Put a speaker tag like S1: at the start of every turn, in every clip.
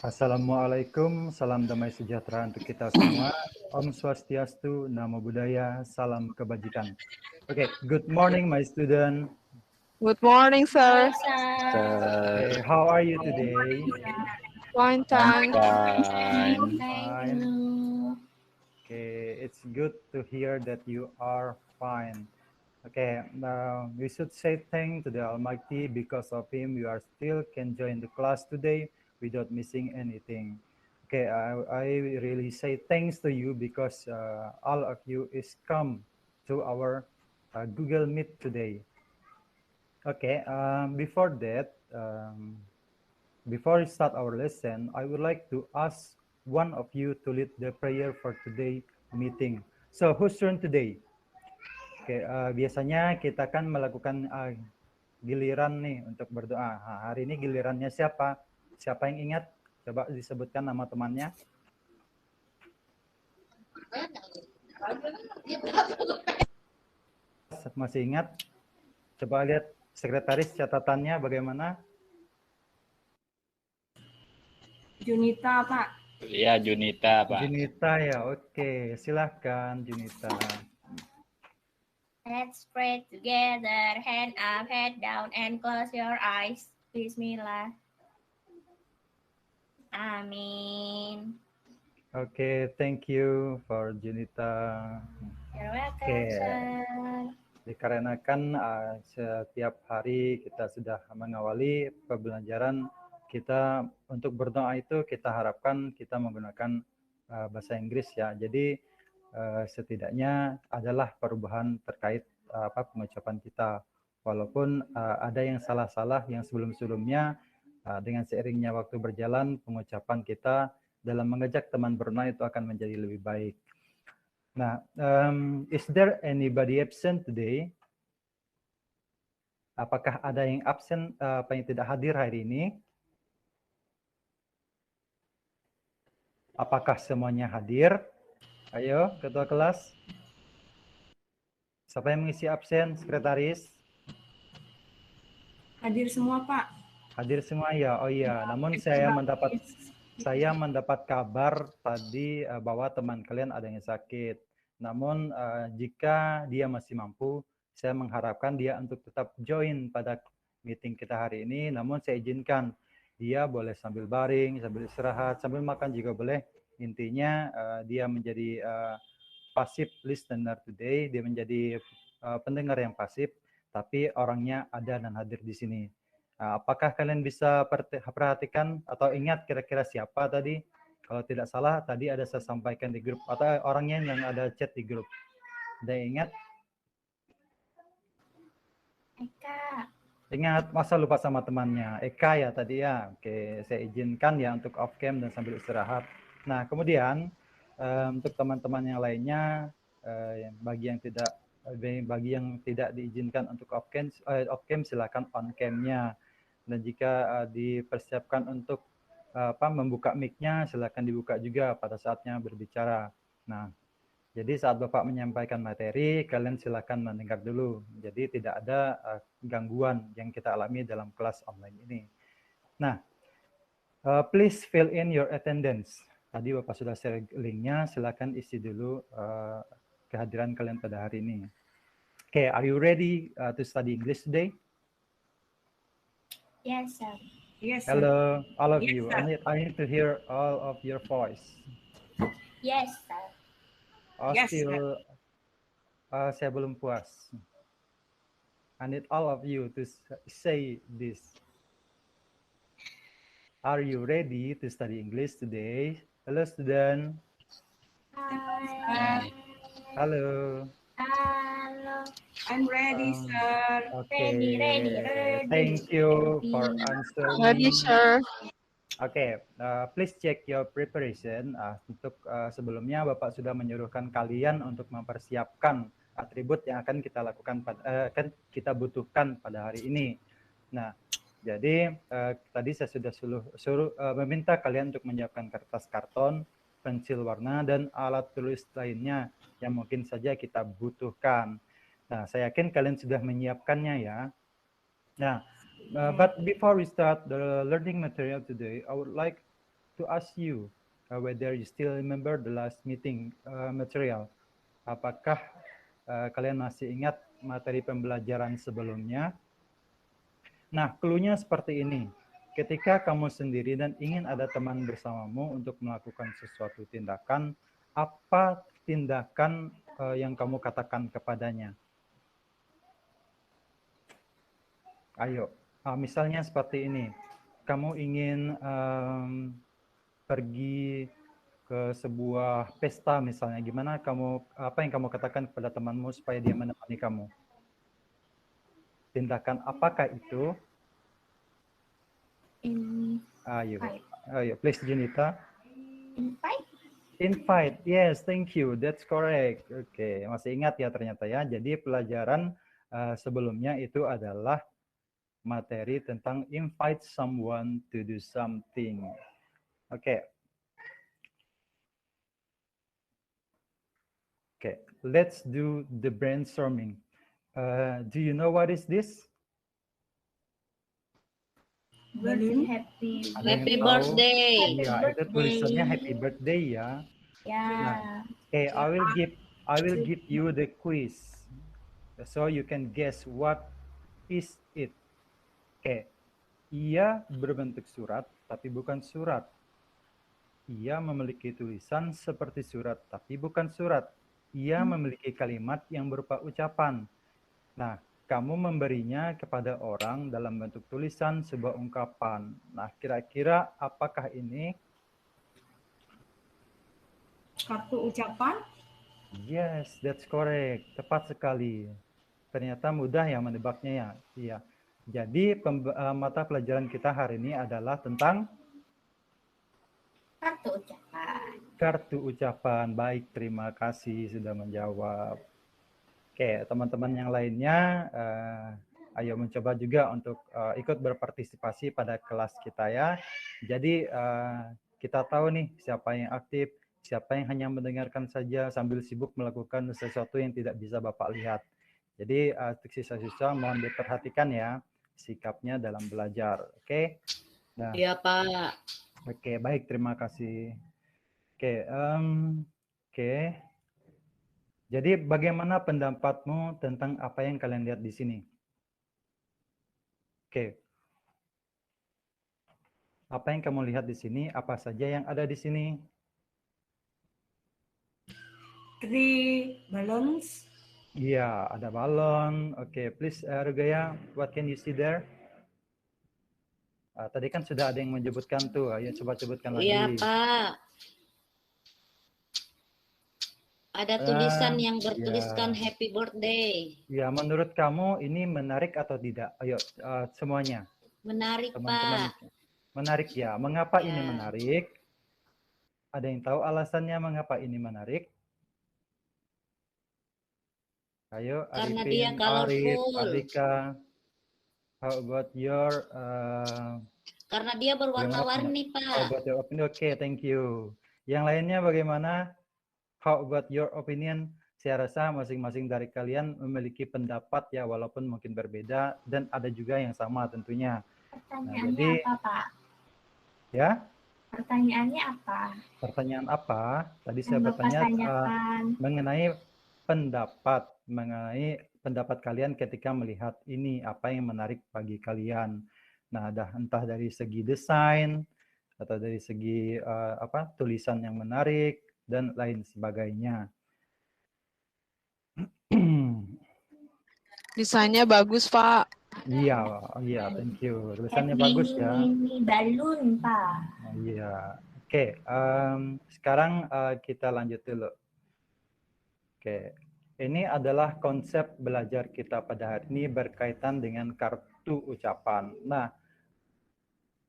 S1: Assalamualaikum, salam damai sejahtera untuk kita semua. Om Swastiastu, Namo Buddhaya, salam kebajikan. Okay, good morning, my student.
S2: Good morning, sir.
S1: Okay, how are you today?
S2: Fine, thanks.
S1: Fine. Okay, it's good to hear that you are fine. Okay, we should say thanks to the Almighty. Because of Him, you are still can join the class today without missing anything. Okay, I really say thanks to you because all of you is come to our Google Meet today. Okay, before that, before we start our lesson, I would like to ask one of you to lead the prayer for today meeting. So, whose turn today? Oke, biasanya kita kan melakukan giliran nih untuk berdoa. Nah, hari ini gilirannya siapa? Siapa yang ingat? Coba disebutkan nama temannya. Masih ingat? Coba lihat sekretaris catatannya bagaimana?
S3: Junita, Pak.
S4: Iya, Junita, Pak.
S1: Junita ya, oke. Silahkan, Junita.
S5: Let's pray together, hand up, head down, and close your eyes. Bismillah. Amin.
S1: Oke, thank you for Junita.
S5: You're welcome,
S1: Oke.
S5: sir.
S1: Dikarenakan setiap hari kita sudah mengawali pembelajaran kita untuk berdoa itu kita harapkan kita menggunakan bahasa Inggris ya. Jadi setidaknya adalah perubahan terkait pengucapan kita. Walaupun ada yang salah-salah yang sebelum-sebelumnya dengan seiringnya waktu berjalan pengucapan kita dalam mengajak teman berdoa itu akan menjadi lebih baik. Nah, is there anybody absent today? Apakah ada yang absen, yang tidak hadir hari ini? Apakah semuanya hadir? Ayo, ketua kelas. Siapa yang mengisi absen, sekretaris?
S3: Hadir semua, Pak.
S1: Hadir semua ya. Oh iya, namun saya mendapat kabar tadi bahwa teman kalian ada yang sakit. Namun jika dia masih mampu, saya mengharapkan dia untuk tetap join pada meeting kita hari ini. Namun saya izinkan dia boleh sambil baring, sambil istirahat, sambil makan juga boleh. Intinya dia menjadi passive listener today, dia menjadi pendengar yang pasif, tapi orangnya ada dan hadir di sini. Apakah kalian bisa perhatikan atau ingat kira-kira siapa tadi? Kalau tidak salah, tadi ada saya sampaikan di grup, atau orangnya yang ada chat di grup. Ada yang ingat?
S5: Eka.
S1: Ingat, masa lupa sama temannya? Eka ya tadi ya. Oke, saya izinkan ya untuk off cam dan sambil istirahat. Nah, kemudian untuk teman-teman yang lainnya, bagi yang tidak diizinkan untuk off cam silakan on cam-nya. Dan jika dipersiapkan untuk membuka mic-nya, silakan dibuka juga pada saatnya berbicara. Nah, jadi saat Bapak menyampaikan materi, kalian silakan mendengar dulu. Jadi tidak ada gangguan yang kita alami dalam kelas online ini. Nah, please fill in your attendance. Tadi Bapak sudah share link-nya, silakan isi dulu kehadiran kalian pada hari ini. Okay, are you ready to study English today?
S5: Yes, sir.
S3: Yes, sir.
S1: Hello, all of
S3: Yes,
S1: you.
S3: sir.
S1: I need to hear all of your voice.
S5: Yes, sir.
S3: Yes,
S1: Still, saya belum puas. I need all of you to say this. Are you ready to study English today? Hello, student.
S5: Hi.
S1: Hello.
S5: Halo.
S3: I'm ready, sir.
S1: Okay.
S5: Ready.
S1: Thank you for answering.
S2: Ready, sir.
S1: Oke, please check your preparation. Untuk sebelumnya Bapak sudah menyuruhkan kalian untuk mempersiapkan atribut yang akan kita lakukan kan kita butuhkan pada hari ini. Nah, jadi tadi saya sudah suruh meminta kalian untuk menyiapkan kertas karton, pensil warna dan alat tulis lainnya yang mungkin saja kita butuhkan. Nah, saya yakin kalian sudah menyiapkannya ya. Nah, but before we start the learning material today, I would like to ask you whether you still remember the last meeting material. Apakah kalian masih ingat materi pembelajaran sebelumnya? Nah, clue-nya seperti ini. Ketika kamu sendiri dan ingin ada teman bersamamu untuk melakukan sesuatu tindakan, apa tindakan yang kamu katakan kepadanya? Ayo, misalnya seperti ini. Kamu ingin pergi ke sebuah pesta misalnya, apa yang kamu katakan kepada temanmu supaya dia menemani kamu? Tindakan apakah itu? Ayo, please Junita.
S5: Invite.
S1: Invite, yes, thank you, that's correct. Oke, masih ingat ya ternyata ya. Jadi pelajaran sebelumnya itu adalah materi tentang invite someone to do something. Oke. Okay, let's do the brainstorming. Do you know what is this?
S3: Balloon.
S5: Happy
S2: Happy birthday.
S1: Iya, itu tulisannya happy birthday ya.
S5: Yeah.
S1: Okay, I will give you the quiz, so you can guess what is it. Okay, ia berbentuk surat tapi bukan surat. Ia memiliki tulisan seperti surat tapi bukan surat. Ia memiliki kalimat yang berupa ucapan. Nah, kamu memberinya kepada orang dalam bentuk tulisan sebuah ungkapan. Nah, kira-kira apakah ini?
S3: Kartu ucapan.
S1: Yes, that's correct. Tepat sekali. Ternyata mudah ya menebaknya ya. Iya. Jadi mata pelajaran kita hari ini adalah tentang
S5: Kartu ucapan.
S1: kartu ucapan. Baik, terima kasih sudah menjawab. Oke, teman-teman yang lainnya, ayo mencoba juga untuk ikut berpartisipasi pada kelas kita ya. Jadi kita tahu nih siapa yang aktif, siapa yang hanya mendengarkan saja sambil sibuk melakukan sesuatu yang tidak bisa Bapak lihat. Jadi untuk siswa-siswa mohon diperhatikan ya sikapnya dalam belajar. Oke? Nah,
S6: Iya, Pak.
S1: Oke, baik, terima kasih. Oke, Jadi bagaimana pendapatmu tentang apa yang kalian lihat di sini? Oke. Apa yang kamu lihat di sini? Apa saja yang ada di sini?
S3: 3 balloons.
S1: Iya, ada balon. Oke, please Rugaya, what can you see there? Tadi kan sudah ada yang menyebutkan tuh. Ayo coba sebutkan lagi.
S6: Iya, Pak. Ada tulisan yang bertuliskan happy birthday.
S1: Ya, menurut kamu ini menarik atau tidak? Ayo, semuanya.
S6: Menarik,
S1: Teman-teman.
S6: Pak.
S1: Menarik ya. Mengapa
S6: Ya.
S1: ini menarik? Ada yang tahu alasannya mengapa ini menarik? Ayo,
S6: Karena
S1: Arifin,
S6: dia
S1: Arif,
S6: colorful.
S1: Ardika. How about your
S6: Karena dia berwarna-warni,
S1: How
S6: Pak.
S1: about your opinion? Oke, thank you. Yang lainnya bagaimana? How about your opinion? Saya rasa masing-masing dari kalian memiliki pendapat ya, walaupun mungkin berbeda dan ada juga yang sama tentunya.
S5: Pertanyaannya
S1: jadi-
S5: apa, Pak?
S1: Ya,
S5: Pertanyaannya apa?
S1: pertanyaan apa? Tadi
S5: Yang
S1: saya
S5: Bapak
S1: bertanya
S5: tanyakan.
S1: mengenai pendapat kalian ketika melihat ini, apa yang menarik bagi kalian. Nah, entah dari segi desain atau dari segi tulisan yang menarik dan lain sebagainya.
S2: Desainnya bagus, Pak.
S1: Iya, thank you. Tulisannya bagus ya.
S5: Ini balon, Pak.
S1: Iya. Oke, sekarang kita lanjut dulu. Oke, ini adalah konsep belajar kita pada hari ini berkaitan dengan kartu ucapan. Nah,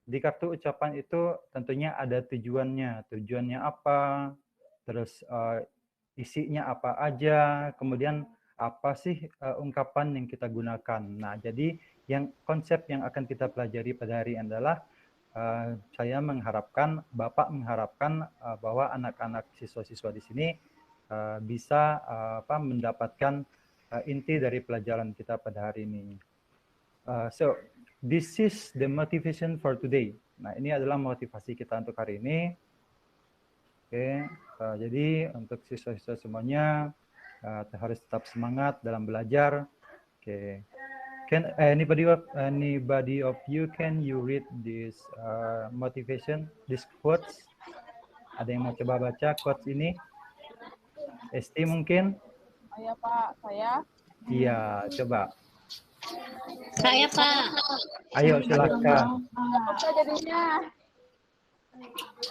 S1: di kartu ucapan itu tentunya ada tujuannya. Tujuannya apa? Terus isinya apa aja? Kemudian apa sih ungkapan yang kita gunakan? Nah, jadi konsep yang akan kita pelajari pada hari ini adalah Bapak mengharapkan bahwa anak-anak siswa-siswa di sini bisa mendapatkan inti dari pelajaran kita pada hari ini. So, this is the motivation for today. Nah, ini adalah motivasi kita untuk hari ini. Oke, jadi untuk siswa-siswa semuanya harus tetap semangat dalam belajar. Oke, can anybody of you can you read this motivation, this quotes? Ada yang mau coba baca quotes ini? Esti mungkin?
S2: Saya Pak, saya.
S1: Iya, coba.
S6: Saya Pak.
S1: Ayo silakan.
S2: Apa jadinya?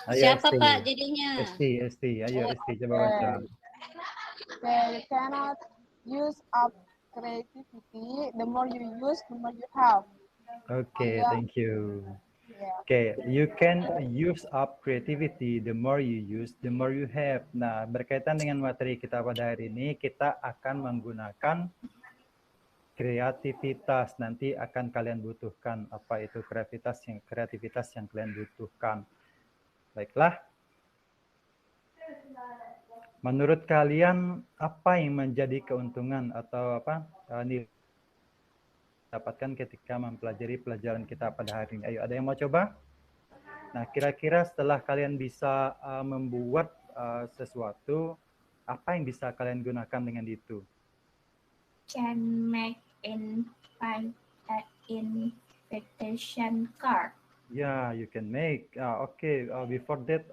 S1: Ayo,
S6: Siapa
S1: Esti.
S6: Pak jadinya?
S1: Esti, ayo Esti coba baca.
S2: They cannot use up creativity. The more you use, the more you have.
S1: Oke, thank you.
S2: Yeah.
S1: Oke, you can use up creativity. The more you use, the more you have. Nah, berkaitan dengan materi kita pada hari ini, kita akan menggunakan kreativitas. Nanti akan kalian butuhkan apa itu kreativitas yang kalian butuhkan. Baiklah. Menurut kalian apa yang menjadi keuntungan atau apa dapatkan ketika mempelajari pelajaran kita pada hari ini? Ayo, ada yang mau coba? Nah, kira-kira setelah kalian bisa membuat sesuatu, apa yang bisa kalian gunakan dengan itu?
S5: Can make invitation card.
S1: Yeah, you can make. Okay, before that,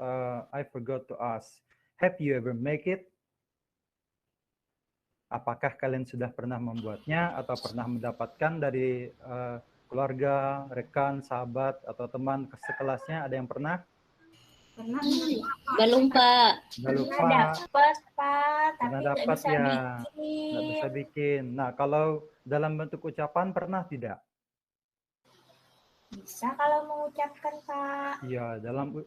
S1: I forgot to ask. Have you ever make it? Apakah kalian sudah pernah membuatnya atau pernah mendapatkan dari keluarga, rekan, sahabat, atau teman sekelasnya? Ada yang pernah?
S3: Pernah?
S6: Belum Pak.
S1: Nggak lupa.
S5: Dapat Pak, tapi
S1: Pernah
S5: nggak
S1: dapat
S5: bisa
S1: ya.
S5: bikin.
S1: Nggak bisa bikin. Nah, kalau dalam bentuk ucapan pernah tidak?
S5: Bisa kalau mengucapkan Pak.
S1: Iya, dalam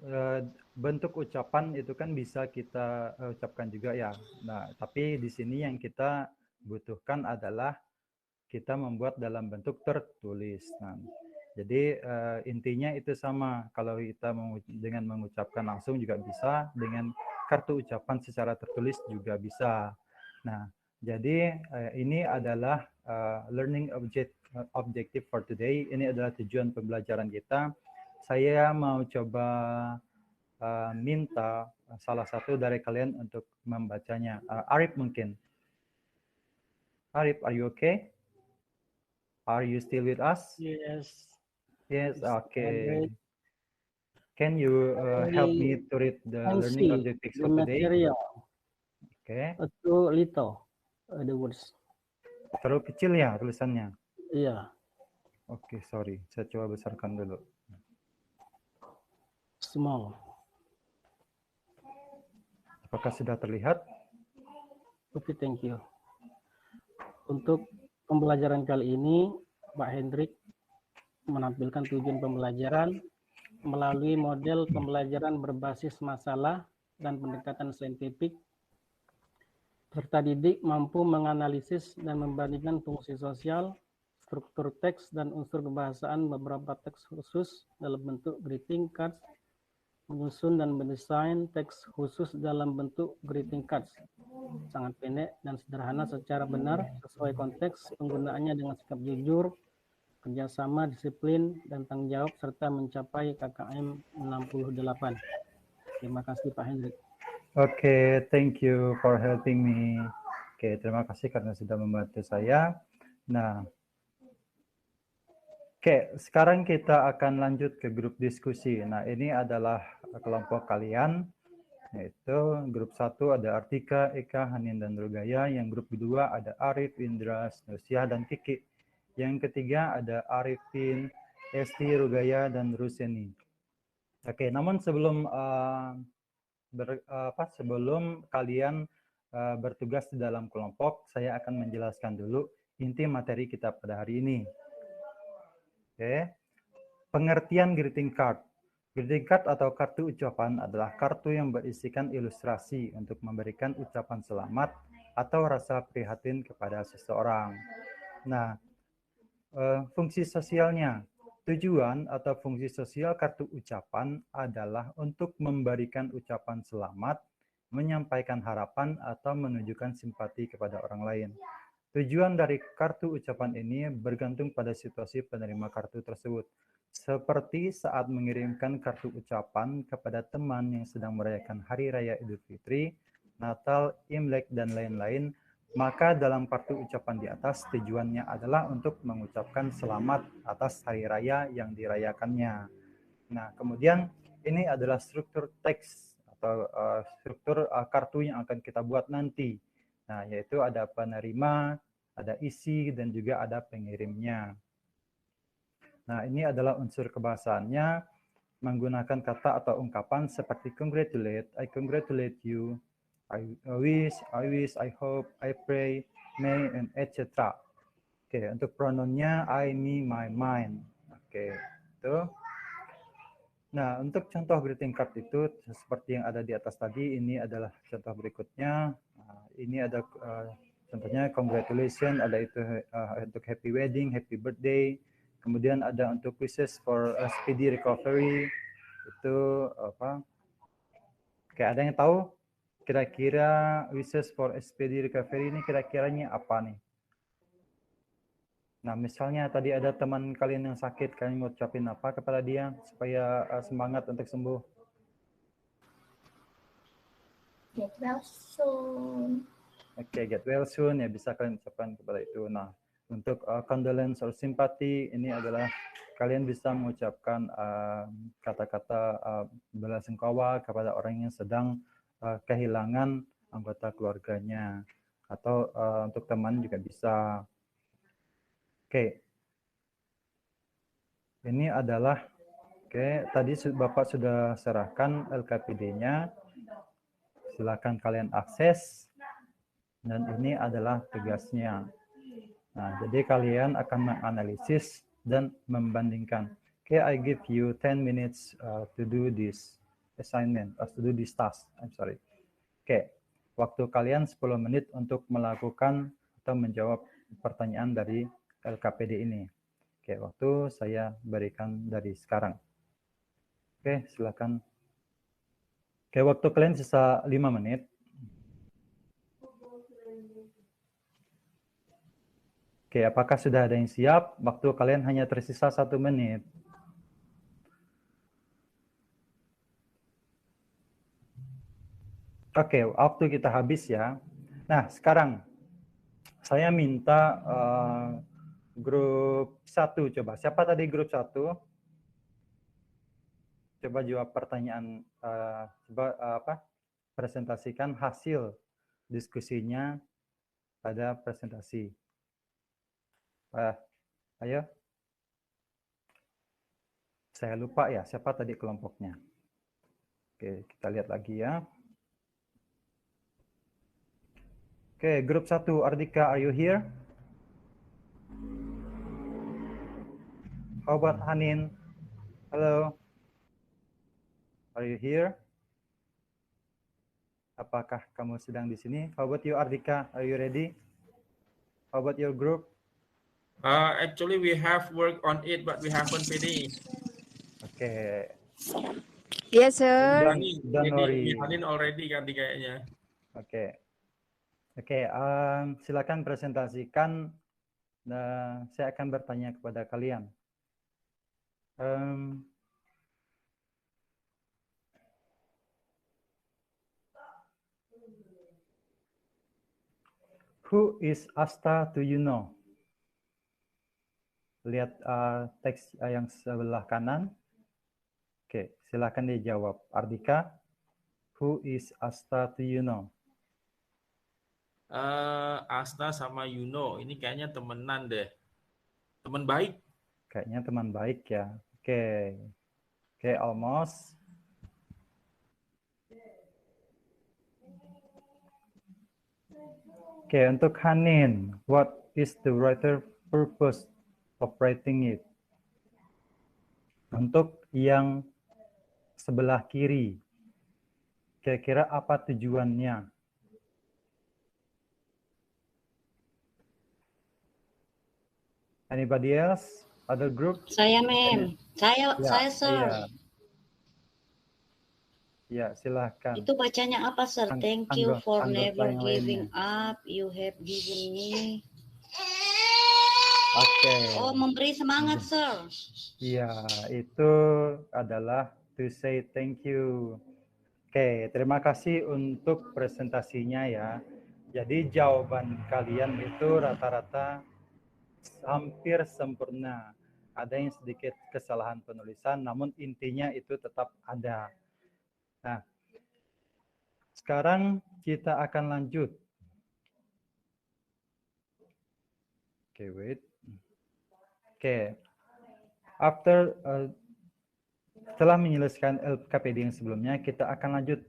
S1: bentuk ucapan itu kan bisa kita ucapkan juga ya. Nah, tapi di sini yang kita butuhkan adalah kita membuat dalam bentuk tertulis. Nah, jadi intinya itu sama. Kalau kita dengan mengucapkan langsung juga bisa, dengan kartu ucapan secara tertulis juga bisa. Nah, jadi ini adalah learning objective for today. Ini adalah tujuan pembelajaran kita. Saya mau coba minta salah satu dari kalian untuk membacanya. Arif mungkin. Arif, are you okay? Are you still with us?
S7: Yes.
S1: Yes, okay. Can you help me to read the learning objectives for today?
S7: Material.
S1: Okay.
S7: Too little. The words.
S1: Terlalu kecil ya tulisannya?
S7: Iya.
S1: Oke, sorry. Saya coba besarkan dulu.
S7: Small.
S1: Apakah sudah terlihat?
S7: Oke, thank you. Untuk pembelajaran kali ini, Pak Hendrik menampilkan tujuan pembelajaran melalui model pembelajaran berbasis masalah dan pendekatan saintifik. Peserta didik mampu menganalisis dan membandingkan fungsi sosial, struktur teks, dan unsur kebahasaan beberapa teks khusus dalam bentuk greeting cards, menyusun dan mendesain teks khusus dalam bentuk greeting cards. Sangat pendek dan sederhana secara benar, sesuai konteks, penggunaannya dengan sikap jujur, kerjasama, disiplin, dan tanggung jawab, serta mencapai KKM 68. Terima kasih Pak Hendrik.
S1: Oke, thank you for helping me. Oke, terima kasih karena sudah membantu saya. Nah, oke, sekarang kita akan lanjut ke grup diskusi. Nah, ini adalah kelompok kalian, yaitu grup 1 ada Artika, Eka, Hanin, dan Rugaya. Yang grup kedua ada Arif, Indra, Nusia, dan Kiki. Yang ketiga ada Arifin, Esti, Rugaya, dan Ruseni. Oke, namun sebelum sebelum kalian bertugas di dalam kelompok, saya akan menjelaskan dulu inti materi kita pada hari ini. Oke. Pengertian greeting card. Greeting card atau kartu ucapan adalah kartu yang berisikan ilustrasi untuk memberikan ucapan selamat atau rasa prihatin kepada seseorang. Nah, fungsi sosialnya. Tujuan atau fungsi sosial kartu ucapan adalah untuk memberikan ucapan selamat, menyampaikan harapan, atau menunjukkan simpati kepada orang lain. Tujuan dari kartu ucapan ini bergantung pada situasi penerima kartu tersebut. seperti saat mengirimkan kartu ucapan kepada teman yang sedang merayakan Hari Raya Idul Fitri, Natal, Imlek, dan lain-lain, maka dalam kartu ucapan di atas tujuannya adalah untuk mengucapkan selamat atas hari raya yang dirayakannya. Nah, kemudian ini adalah struktur teks atau struktur kartu yang akan kita buat nanti. Nah, yaitu ada penerima, ada isi, dan juga ada pengirimnya. Nah, ini adalah unsur kebahasaannya menggunakan kata atau ungkapan seperti congratulate, I congratulate you, I wish, I hope, I pray, may, and etc. Oke, untuk pronounnya I, me, my, mine. Oke, itu. Nah, untuk contoh greeting card itu seperti yang ada di atas tadi, ini adalah contoh berikutnya. Ini ada contohnya congratulations, ada itu untuk happy wedding, happy birthday. Kemudian ada untuk wishes for a speedy recovery. Itu apa? Oke, ada yang tahu kira-kira wishes for a speedy recovery ini kira-kiranya apa nih? Nah, misalnya tadi ada teman kalian yang sakit, kalian ngucapin apa kepada dia supaya semangat untuk sembuh?
S5: Get well soon.
S1: Oke, get well soon ya bisa kalian ucapkan kepada itu. Nah, untuk condolence or sympathy ini adalah kalian bisa mengucapkan kata-kata belasungkawa kepada orang yang sedang kehilangan anggota keluarganya, atau untuk teman juga bisa. Oke, ini adalah tadi Bapak sudah serahkan LKPD-nya, silakan kalian akses, dan ini adalah tugasnya. Nah, jadi kalian akan menganalisis dan membandingkan. Oke, I give you 10 minutes to do this assignment, to do this task. I'm sorry. Oke, waktu kalian 10 menit untuk melakukan atau menjawab pertanyaan dari LKPD ini. Oke, waktu saya berikan dari sekarang. Oke, silakan. Oke, waktu kalian sisa 5 menit. Oke, apakah sudah ada yang siap? Waktu kalian hanya tersisa 1 menit. Oke, waktu kita habis ya. Nah, sekarang saya minta grup 1 coba. Siapa tadi grup 1? Coba jawab pertanyaan, presentasikan hasil diskusinya pada presentasi. Ayo. Saya lupa ya, siapa tadi kelompoknya. Oke, kita lihat lagi ya. Oke, grup 1, Ardika, are you here? How about Hanin? Hello. Are you here? Apakah kamu sedang di sini? How about you, Ardika? Are you ready? How about your group?
S8: Actually, we have worked on it, but we haven't finished.
S1: Okay.
S2: Yes, sir.
S1: Don't worry.
S8: Hanin already kan kayaknya.
S1: Oke. Oke, silakan presentasikan. Saya akan bertanya kepada kalian. Who is Asta, do you know? Lihat teks yang sebelah kanan. Oke, silakan dijawab. Ardika, who is Asta, do you know?
S8: Asta sama Yuno, ini kayaknya temenan deh. Teman baik.
S1: Kayaknya teman baik ya. Oke. Oke, almost. Oke, untuk Hanin, what is the writer purpose of writing it? Untuk yang sebelah kiri, kira-kira apa tujuannya? Anybody else? Other group?
S6: Saya, Mem. Saya, Sir.
S1: Ya, silahkan.
S6: Itu bacanya apa, Sir? Thank you for never
S1: yang
S6: giving
S1: lainnya.
S6: up. You have given me
S1: Oke.
S6: Oh, memberi semangat, Sir.
S1: Iya, itu adalah to say thank you. Oke, terima kasih untuk presentasinya ya. Jadi jawaban kalian itu rata-rata hampir sempurna. Ada yang sedikit kesalahan penulisan, namun intinya itu tetap ada. Nah, sekarang kita akan lanjut. Oke, wait. Oke, after setelah menyelesaikan LKPD yang sebelumnya, kita akan lanjut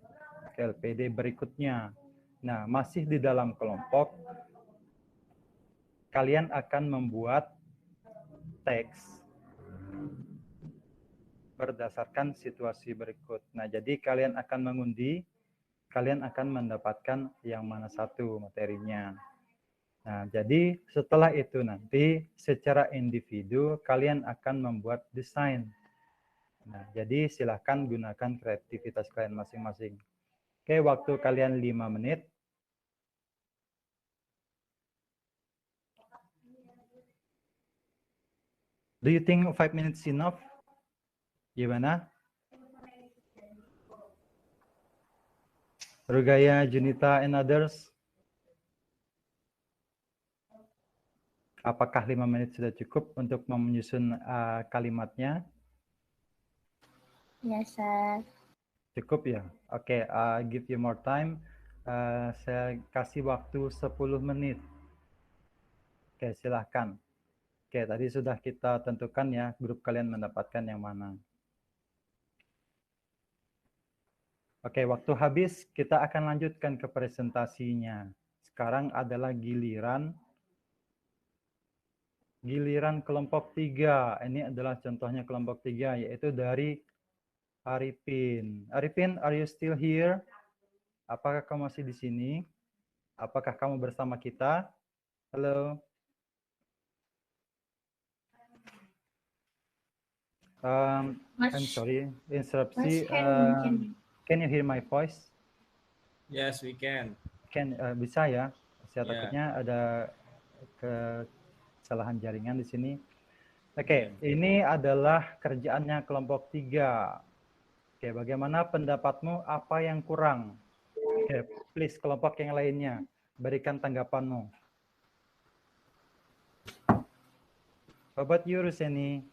S1: ke LPD berikutnya. Nah, masih di dalam kelompok, kalian akan membuat teks berdasarkan situasi berikut. Nah, jadi kalian akan mengundi, kalian akan mendapatkan yang mana satu materinya. Nah, jadi setelah itu nanti secara individu kalian akan membuat desain. Nah, jadi silahkan gunakan kreativitas kalian masing-masing. Oke, waktu kalian 5 menit. Do you think 5 minutes enough? Gimana? Rugaya, Junita, and others? Apakah 5 menit sudah cukup untuk menyusun kalimatnya?
S5: Yes, sir.
S1: Cukup ya? Oke, give you more time. Saya kasih waktu 10 menit. Oke, silahkan. Oke, tadi sudah kita tentukan ya, grup kalian mendapatkan yang mana. Oke, waktu habis, kita akan lanjutkan ke presentasinya. Sekarang adalah giliran kelompok 3. Ini adalah contohnya kelompok 3, yaitu dari Arifin. Arifin, are you still here? Apakah kamu masih di sini? Apakah kamu bersama kita? Halo. I'm sorry, interupsi. Can you hear my voice?
S8: Yes, we can.
S1: Bisa ya? Saya takutnya ada kesalahan jaringan di sini. Oke, ini adalah kerjaannya kelompok 3. Oke, bagaimana pendapatmu? Apa yang kurang? Oke, please kelompok yang lainnya berikan tanggapanmu. How about you, Ruseni?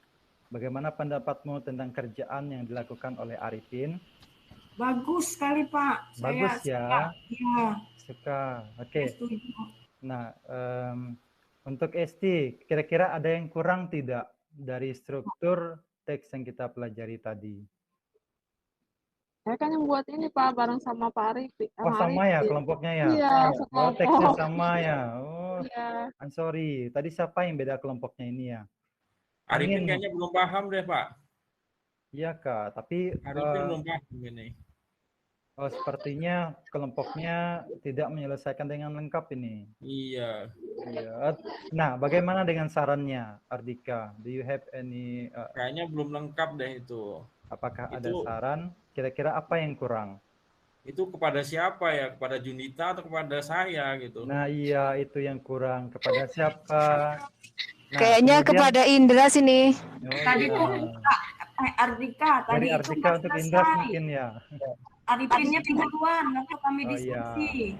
S1: Bagaimana pendapatmu tentang kerjaan yang dilakukan oleh Arifin?
S3: Bagus sekali, Pak.
S1: Bagus ya.
S3: Iya.
S1: Suka. Oke.
S3: Setuju.
S1: Nah, untuk Esti, kira-kira ada yang kurang tidak dari struktur teks yang kita pelajari tadi?
S2: Saya kan yang buat ini Pak, bareng sama Pak Arif.
S1: Oh, sama ya kelompoknya ya?
S2: Iya,
S1: Oh, teksnya
S2: sekelompok.
S1: sama ya? Oh,
S2: Iya.
S1: I'm sorry. Tadi siapa yang beda kelompoknya ini ya?
S8: Arifin kayaknya belum paham deh, Pak.
S1: Iya, Kak. Tapi
S8: Arifin belum paham ini.
S1: Oh, sepertinya kelompoknya tidak menyelesaikan dengan lengkap ini.
S8: Iya.
S1: Iya. Nah, bagaimana dengan sarannya, Ardika? Do you have any?
S8: Kayaknya belum lengkap deh itu.
S1: Apakah ada saran? Kira-kira apa yang kurang?
S8: Itu kepada siapa ya? Kepada Junita atau kepada saya gitu?
S1: Nah, iya itu yang kurang. Kepada siapa? Nah,
S9: kayaknya
S1: kemudian,
S9: kepada Indra sini.
S1: Oh,
S3: Tadi
S1: iya.
S3: tuh Ardika tadi
S1: Dari
S3: itu
S1: Ardika
S3: nggak
S1: untuk
S3: selesai.
S1: Indra mungkin ya.
S3: Arifinnya duluan, lalu kami
S1: Oh iya.
S3: diskusi.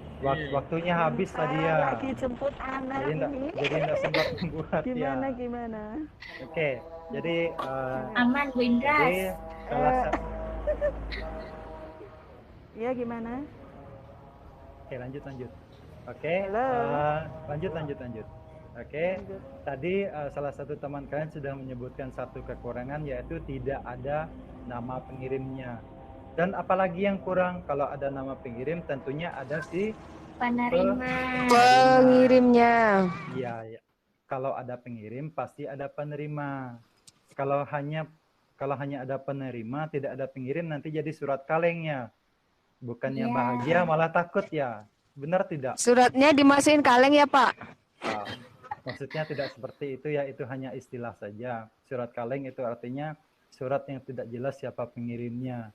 S1: Waktunya habis tadi ya.
S9: Lagi jemput anak
S1: Jadi enggak sempat membuat
S9: Gimana,
S1: ya.
S9: gimana?
S1: Oke, jadi
S5: Aman, Bu Indra.
S1: jadi salah satu.
S9: Ya, gimana?
S1: Oke, lanjut. Oke,
S9: Halo.
S1: lanjut. Oke, tadi salah satu teman kalian sudah menyebutkan satu kekurangan, yaitu tidak ada nama pengirimnya. Dan apalagi yang kurang, kalau ada nama pengirim tentunya ada si
S5: Penerima.
S9: Pengirimnya.
S1: Iya, ya. Kalau ada pengirim pasti ada penerima. Kalau hanya ada penerima, tidak ada pengirim, nanti jadi surat kalengnya. Bukannya
S5: Iya.
S1: bahagia, malah takut ya. Benar tidak?
S9: Suratnya dimasukin kaleng ya, Pak?
S1: Nah, maksudnya tidak seperti itu ya, itu hanya istilah saja. Surat kaleng itu artinya surat yang tidak jelas siapa pengirimnya.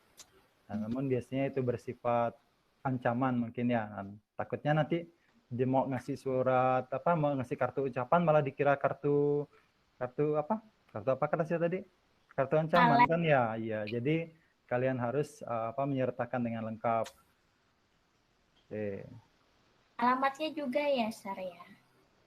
S1: Nah, namun biasanya itu bersifat ancaman mungkin ya. Takutnya nanti dia mau ngasih surat apa, mau ngasih kartu ucapan malah dikira kartu apa? Kartu apa kata saya tadi? Kartu ancaman kan ya. Iya, jadi kalian harus apa menyertakan dengan lengkap. Oke.
S5: Alamatnya juga ya, Sir ya.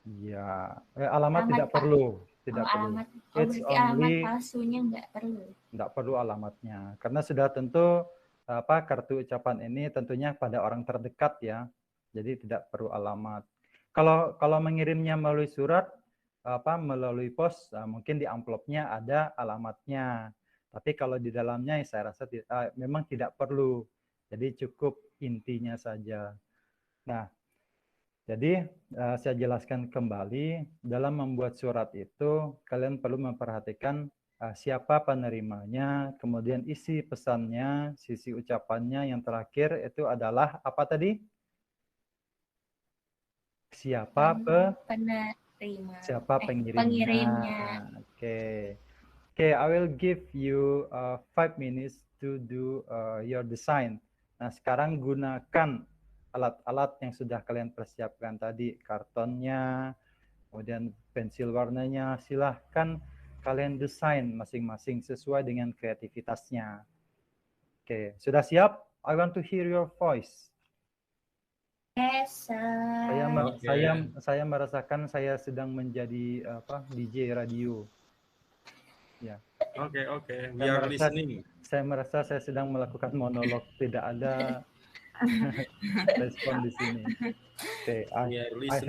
S1: Iya, alamat tidak
S5: Pak.
S1: perlu, tidak perlu.
S5: Alamat.
S1: It's
S5: Berarti alamat
S1: only
S5: palsunya nggak perlu.
S1: tidak perlu alamatnya, karena sudah tentu apa kartu ucapan ini tentunya pada orang terdekat ya, jadi tidak perlu alamat. Kalau mengirimnya melalui surat apa melalui pos, mungkin di amplopnya ada alamatnya, tapi kalau di dalamnya saya rasa memang tidak perlu, jadi cukup intinya saja. Nah, jadi saya jelaskan kembali, dalam membuat surat itu kalian perlu memperhatikan siapa penerimanya, kemudian isi pesannya, sisi ucapannya, yang terakhir itu adalah apa tadi? Siapa
S5: penerima.
S1: Siapa pengirimnya.
S5: Pengirimnya.
S1: Oke. Oke, I will give you 5 minutes to do your design. Nah, sekarang gunakan alat-alat yang sudah kalian persiapkan tadi, kartonnya, kemudian pensil warnanya, silahkan kalian desain masing-masing sesuai dengan kreativitasnya. Oke, sudah siap? I want to hear your voice.
S5: Yes, sir.
S1: Saya merasakan saya sedang menjadi apa DJ radio. Ya.
S8: Oke. We are listening.
S1: Saya merasa saya sedang melakukan monolog, tidak ada respon di sini. Oke, I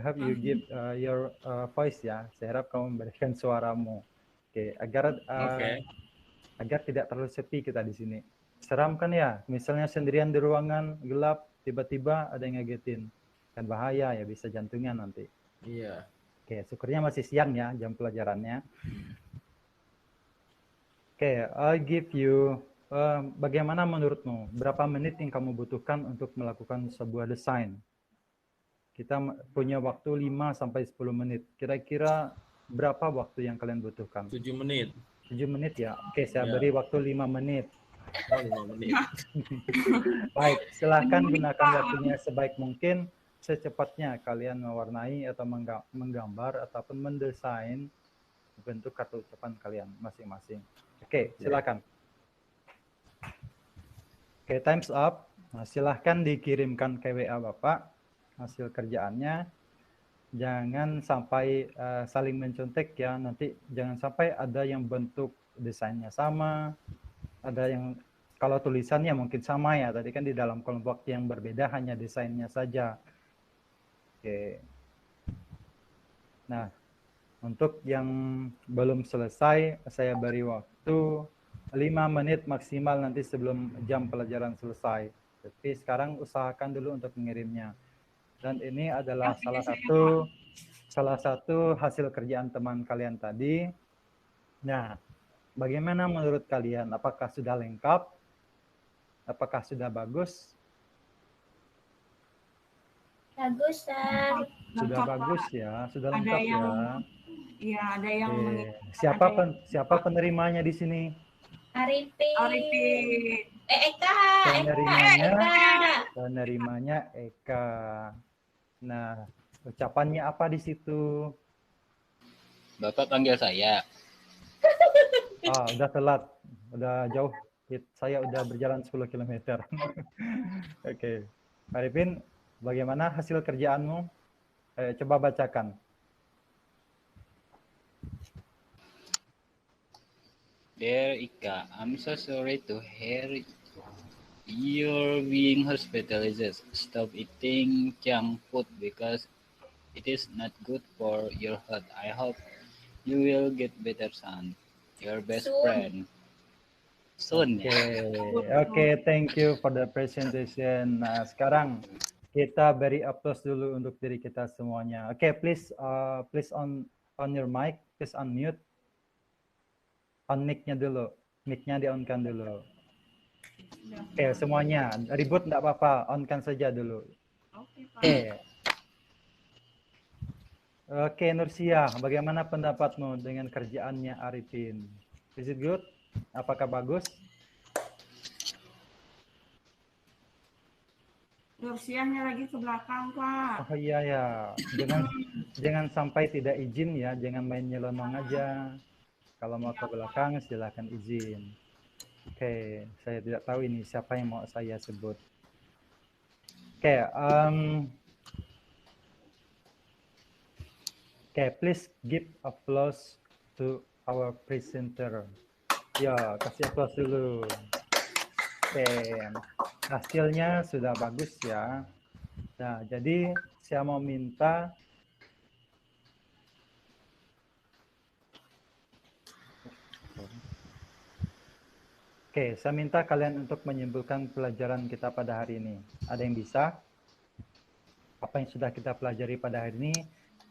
S1: hope you give your voice ya. Saya harap kamu memberikan suaramu. Oke, agar tidak terlalu sepi kita di sini. Seram kan ya? Misalnya sendirian di ruangan gelap, tiba-tiba ada yang ngagetin. Kan bahaya ya, bisa jantungan nanti.
S8: Iya.
S1: Oke, syukurnya masih siang ya jam pelajarannya. Oke, I'll give you bagaimana menurutmu? Berapa menit yang kamu butuhkan untuk melakukan sebuah desain? Kita punya waktu 5 sampai 10 menit. Kira-kira berapa waktu yang kalian butuhkan?
S8: 7 menit.
S1: 7 menit ya? Oke, saya beri waktu 5 menit.
S8: Oh, 5 menit.
S1: Baik, silahkan gunakan waktunya sebaik mungkin. Secepatnya kalian mewarnai atau menggambar ataupun mendesain bentuk kartu ucapan kalian masing-masing. Oke, silakan. Oke, time's up. Nah, silahkan dikirimkan ke WA Bapak hasil kerjaannya. Jangan sampai saling mencontek ya. Nanti jangan sampai ada yang bentuk desainnya sama, ada yang kalau tulisannya mungkin sama ya. Tadi kan di dalam kelompok yang berbeda hanya desainnya saja. Oke. Nah, untuk yang belum selesai, saya beri waktu 5 menit maksimal nanti sebelum jam pelajaran selesai. Tapi sekarang usahakan dulu untuk mengirimnya. Dan ini adalah salah satu hasil kerjaan teman kalian tadi. Nah, bagaimana menurut kalian? Apakah sudah lengkap? Apakah sudah bagus?
S5: Bagus, Sir.
S1: Sudah bagus ya, sudah lengkap ya.
S3: Iya, ada yang
S1: Siapa penerimanya di sini?
S5: Arifin. Eka.
S1: Penerimanya Eka. Nah, ucapannya apa di situ?
S4: Bapak panggil saya.
S1: Udah telat. Udah jauh. Saya udah berjalan 10 km. Oke. Arifin, bagaimana hasil kerjaanmu? Coba bacakan.
S4: Dear Ika, I'm so sorry to hear you're being hospitalized. Stop eating junk food because it is not good for your health. I hope you will get better soon. Your best friend. Soon.
S1: Oke, thank you for the presentation. Nah, sekarang kita beri applause dulu untuk diri kita semuanya. Oke, please on your mic, please unmute. On mic-nya dulu. Mic-nya di-on-kan dulu. Oke, semuanya. Ribut enggak apa-apa, on-kan saja dulu. Oke, Nursia, bagaimana pendapatmu dengan kerjaannya Arifin? Is it good? Apakah bagus?
S3: Nursiahnya lagi ke belakang, Pak.
S1: Oh iya ya, jangan sampai tidak izin ya, jangan main nyelonong aja. Kalau mau ke belakang silahkan izin. Oke, saya tidak tahu ini siapa yang mau saya sebut. Oke, please give applause to our presenter. Ya, kasih applause dulu. Oke, hasilnya sudah bagus ya. Nah, jadi saya mau minta saya minta kalian untuk menyimpulkan pelajaran kita pada hari ini. Ada yang bisa? Apa yang sudah kita pelajari pada hari ini?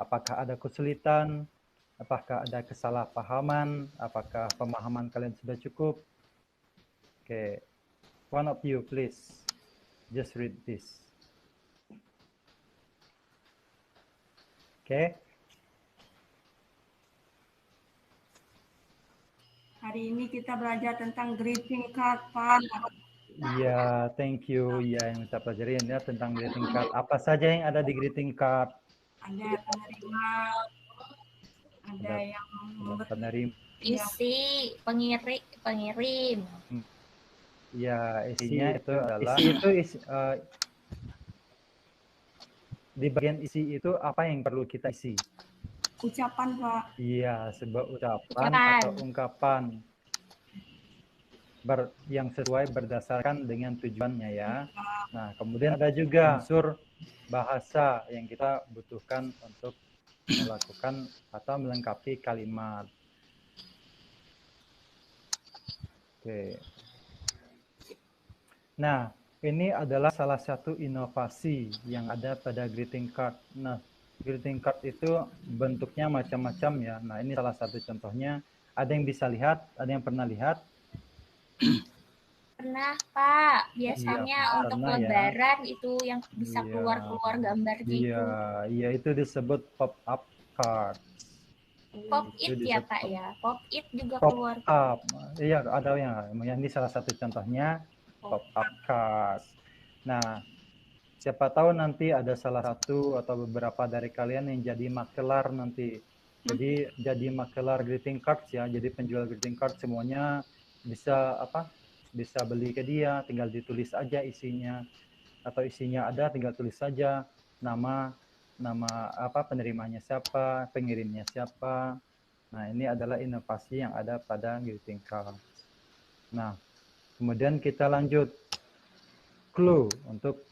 S1: Apakah ada kesulitan? Apakah ada kesalahpahaman? Apakah pemahaman kalian sudah cukup? One of you please, just read this.
S3: Hari ini kita belajar tentang greeting card, Pak.
S1: Iya, thank you. Ya, yang kita pelajarin ya tentang greeting card. Apa saja yang ada di greeting card?
S3: Ada penerima, ada yang
S1: penerima,
S5: isi, pengirim.
S1: Ya, isinya itu adalah di bagian isi itu apa yang perlu kita isi?
S3: ucapan, Pak.
S1: Iya, sebuah ucapan atau ungkapan yang sesuai berdasarkan dengan tujuannya ya. Nah, kemudian ada juga unsur bahasa yang kita butuhkan untuk melakukan atau melengkapi kalimat. Nah, ini adalah salah satu inovasi yang ada pada greeting card. Nah, greeting card itu bentuknya macam-macam ya. Nah, ini salah satu contohnya. Ada yang bisa lihat? Ada yang pernah lihat?
S5: Pernah, Pak. Biasanya
S1: Iya,
S5: untuk
S1: pernah,
S5: lebaran itu yang bisa keluar-keluar gambar gitu.
S1: Iya, itu disebut pop-up card.
S5: Pop-it ya, Pak ya. Pop-it juga keluar.
S1: Pop-up. Iya, ada yang ini salah satu contohnya pop-up card. Nah, siapa tahu nanti ada salah satu atau beberapa dari kalian yang jadi makelar nanti. Jadi jadi makelar greeting cards ya. Jadi penjual greeting card semuanya bisa bisa beli ke dia, tinggal ditulis aja isinya, atau isinya ada tinggal tulis saja nama penerimanya siapa, pengirimnya siapa. Nah, ini adalah inovasi yang ada pada greeting card. Nah, kemudian kita lanjut clue untuk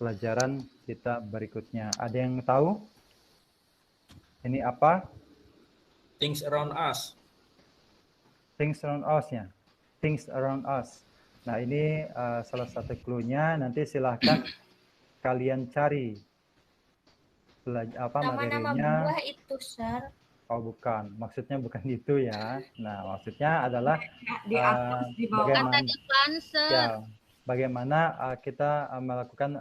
S1: pelajaran kita berikutnya. Ada yang tahu ini apa?
S8: Things around us.
S1: Things around us ya. Things around us. Nah, ini salah satu clue-nya. Nanti silahkan kalian cari
S5: Nama-nama
S1: materinya.
S5: buah itu, Sir.
S1: Oh, bukan. Maksudnya bukan itu ya. Nah, maksudnya adalah
S3: Di atas, di bawah.
S1: bagaimana kita melakukan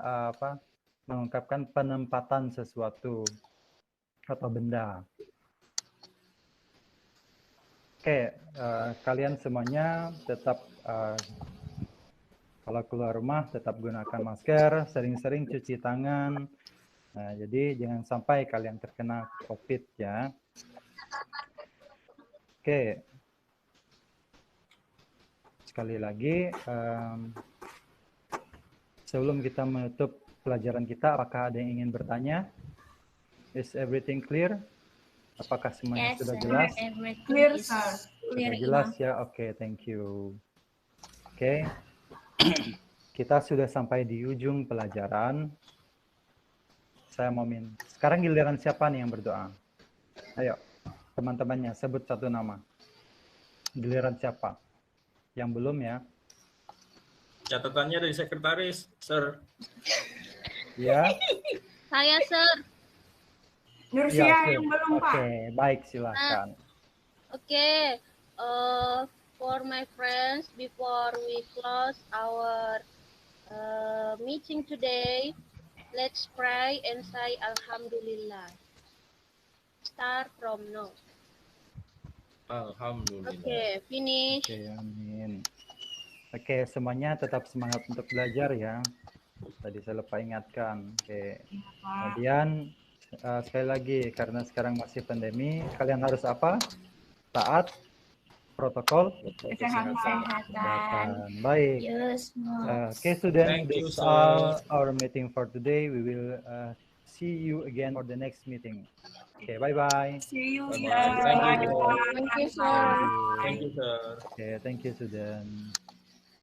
S1: mengungkapkan penempatan sesuatu atau benda. Kalian semuanya tetap kalau keluar rumah tetap gunakan masker, sering-sering cuci tangan. Nah, jadi jangan sampai kalian terkena COVID ya. Sekali lagi, sebelum kita menutup pelajaran kita, apakah ada yang ingin bertanya? Is everything clear? Apakah semuanya sudah jelas?
S3: Clear, Sir.
S1: Sudah jelas ya? Oke, thank you. Kita sudah sampai di ujung pelajaran. Saya mau sekarang giliran siapa nih yang berdoa? Ayo, teman-temannya sebut satu nama. Giliran siapa? Yang belum ya?
S8: Catatannya dari sekretaris, Sir.
S1: Ya.
S6: Saya, Sir.
S3: Nursia yang belum, Pak.
S1: Oke, baik, silakan.
S6: Okay. For my friends, before we close our meeting today, let's pray and say Alhamdulillah. Start from now.
S8: Alhamdulillah.
S6: Okay, finish.
S1: Oke, amin. Oke, semuanya tetap semangat untuk belajar ya. Tadi saya lupa ingatkan. Oke. Kemudian sekali lagi, karena sekarang masih pandemi, kalian harus apa? Taat protokol kesehatan. Baik.
S5: Use mask.
S1: Okay, students,
S8: Thank you,
S1: that's all
S8: sir.
S1: our meeting for today. We will see you again for the next meeting. Okay, bye-bye.
S3: See you,
S8: Bye-bye.
S3: sir.
S8: Thank you, sir.
S2: Thank you, sir.
S8: Thank you, sir.
S1: Okay, thank you, students.